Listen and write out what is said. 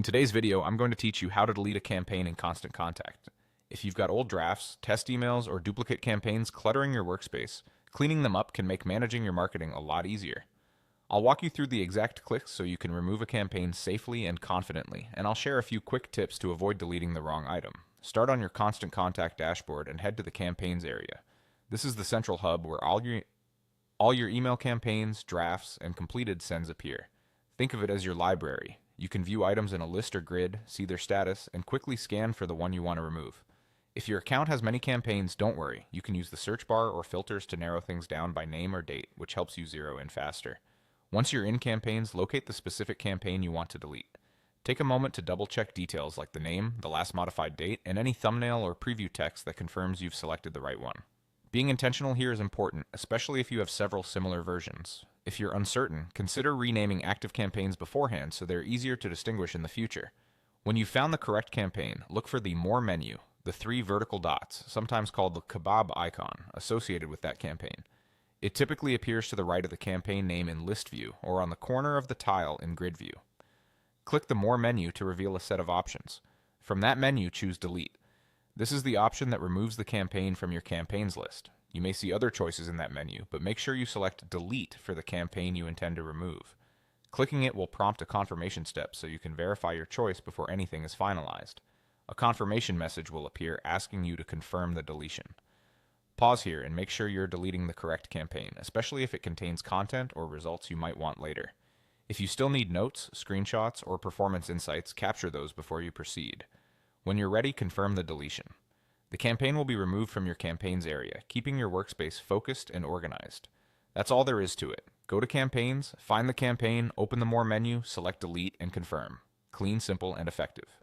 In today's video, I'm going to teach you how to delete a campaign in Constant Contact. If you've got old drafts, test emails, or duplicate campaigns cluttering your workspace, cleaning them up can make managing your marketing a lot easier. I'll walk you through the exact clicks so you can remove a campaign safely and confidently, and I'll share a few quick tips to avoid deleting the wrong item. Start on your Constant Contact dashboard and head to the Campaigns area. This is the central hub where all your email campaigns, drafts, and completed sends appear. Think of it as your library. You can view items in a list or grid, see their status, and quickly scan for the one you want to remove. If your account has many campaigns, don't worry. You can use the search bar or filters to narrow things down by name or date, which helps you zero in faster. Once you're in campaigns, locate the specific campaign you want to delete. Take a moment to double-check details like the name, the last modified date, and any thumbnail or preview text that confirms you've selected the right one. Being intentional here is important, especially if you have several similar versions. If you're uncertain, consider renaming active campaigns beforehand so they're easier to distinguish in the future. When you've found the correct campaign, look for the More menu, the three vertical dots, sometimes called the kebab icon, associated with that campaign. It typically appears to the right of the campaign name in List View or on the corner of the tile in Grid View. Click the More menu to reveal a set of options. From that menu, choose Delete. This is the option that removes the campaign from your campaigns list. You may see other choices in that menu, but make sure you select Delete for the campaign you intend to remove. Clicking it will prompt a confirmation step so you can verify your choice before anything is finalized. A confirmation message will appear asking you to confirm the deletion. Pause here and make sure you're deleting the correct campaign, especially if it contains content or results you might want later. If you still need notes, screenshots, or performance insights, capture those before you proceed. When you're ready, confirm the deletion. The campaign will be removed from your campaigns area, keeping your workspace focused and organized. That's all there is to it. Go to Campaigns, find the campaign, open the More menu, select Delete, and confirm. Clean, simple, and effective.